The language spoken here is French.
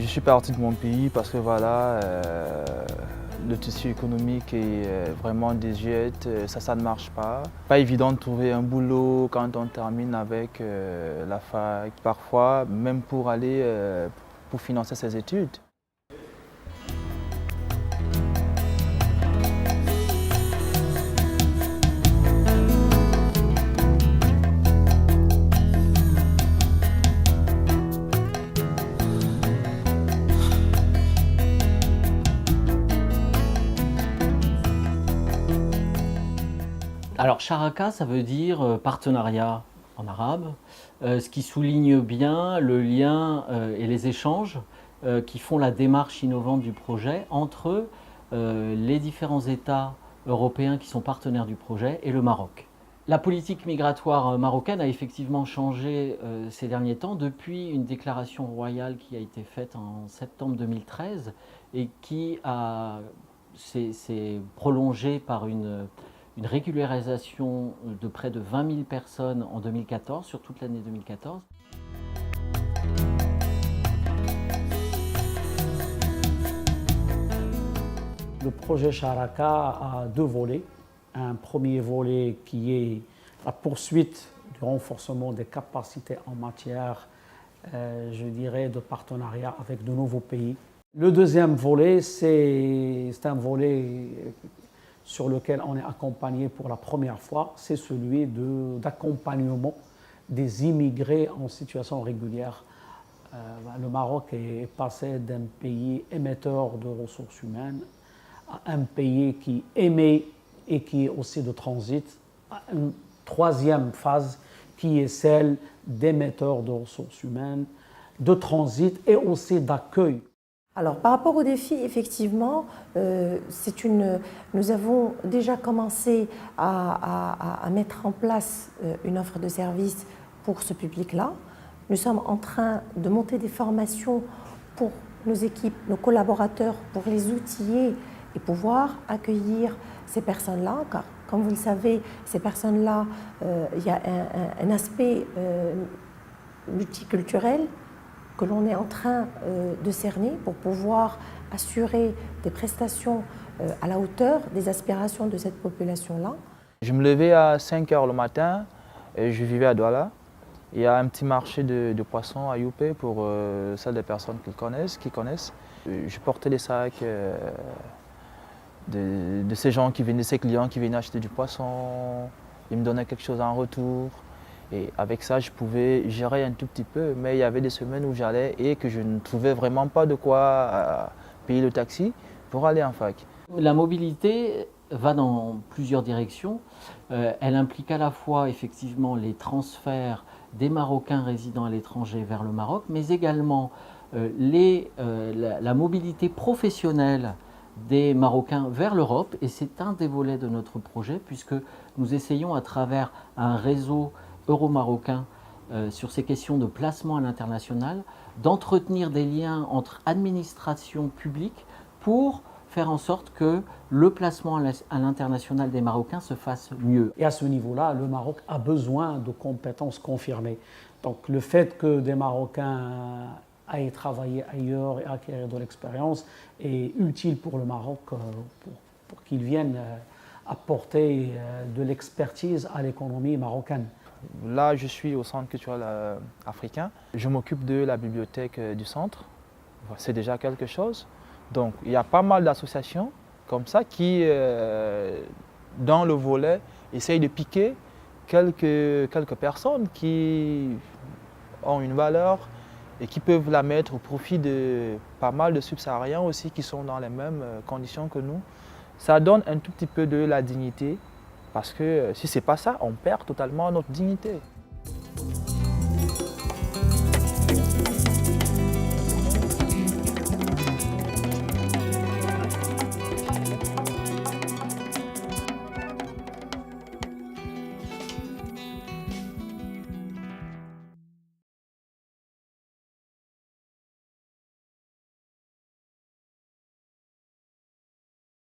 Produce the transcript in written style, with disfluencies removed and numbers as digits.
Je suis parti de mon pays parce que voilà, le tissu économique est vraiment désuète, ça ne marche pas. Pas évident de trouver un boulot quand on termine avec la fac, parfois même pour aller pour financer ses études. Alors Sharaka, ça veut dire partenariat en arabe, ce qui souligne bien le lien et les échanges qui font la démarche innovante du projet entre les différents États européens qui sont partenaires du projet et le Maroc. La politique migratoire marocaine a effectivement changé ces derniers temps depuis une déclaration royale qui a été faite en septembre 2013 et qui s'est prolongée par une régularisation de près de 20 000 personnes en 2014, sur toute l'année 2014. Le projet Sharaka a deux volets. Un premier volet qui est la poursuite du renforcement des capacités en matière, je dirais, de partenariat avec de nouveaux pays. Le deuxième volet, c'est un volet sur lequel on est accompagné pour la première fois, c'est celui d'accompagnement des immigrés en situation régulière. Le Maroc est passé d'un pays émetteur de ressources humaines à un pays qui émet et qui est aussi de transit, à une troisième phase qui est celle d'émetteur de ressources humaines, de transit et aussi d'accueil. Alors, par rapport aux défis, effectivement, nous avons déjà commencé à mettre en place une offre de service pour ce public-là. Nous sommes en train de monter des formations pour nos équipes, nos collaborateurs, pour les outiller et pouvoir accueillir ces personnes-là. Car, comme vous le savez, ces personnes-là, il y a un aspect multiculturel que l'on est en train de cerner pour pouvoir assurer des prestations à la hauteur des aspirations de cette population-là. Je me levais à 5 h le matin et je vivais à Douala. Il y a un petit marché de poissons à Youpé pour celles des personnes qui connaissent. Je portais les sacs de ces gens qui venaient, ces clients qui venaient acheter du poisson. Ils me donnaient quelque chose en retour. Et avec ça, je pouvais gérer un tout petit peu, mais il y avait des semaines où j'allais et que je ne trouvais vraiment pas de quoi payer le taxi pour aller en fac. La mobilité va dans plusieurs directions. Elle implique à la fois effectivement les transferts des Marocains résidant à l'étranger vers le Maroc, mais également la mobilité professionnelle des Marocains vers l'Europe. Et c'est un des volets de notre projet, puisque nous essayons à travers un réseau euro-marocain sur ces questions de placement à l'international, d'entretenir des liens entre administrations publiques pour faire en sorte que le placement à l'international des Marocains se fasse mieux. Et à ce niveau-là, le Maroc a besoin de compétences confirmées. Donc le fait que des Marocains aillent travailler ailleurs et acquérir de l'expérience est utile pour le Maroc pour qu'ils viennent apporter de l'expertise à l'économie marocaine. Là, je suis au Centre culturel africain. Je m'occupe de la bibliothèque du centre. C'est déjà quelque chose. Donc, il y a pas mal d'associations comme ça qui, dans le volet, essayent de piquer quelques personnes qui ont une valeur et qui peuvent la mettre au profit de pas mal de subsahariens aussi qui sont dans les mêmes conditions que nous. Ça donne un tout petit peu de la dignité. Parce que si ce n'est pas ça, on perd totalement notre dignité.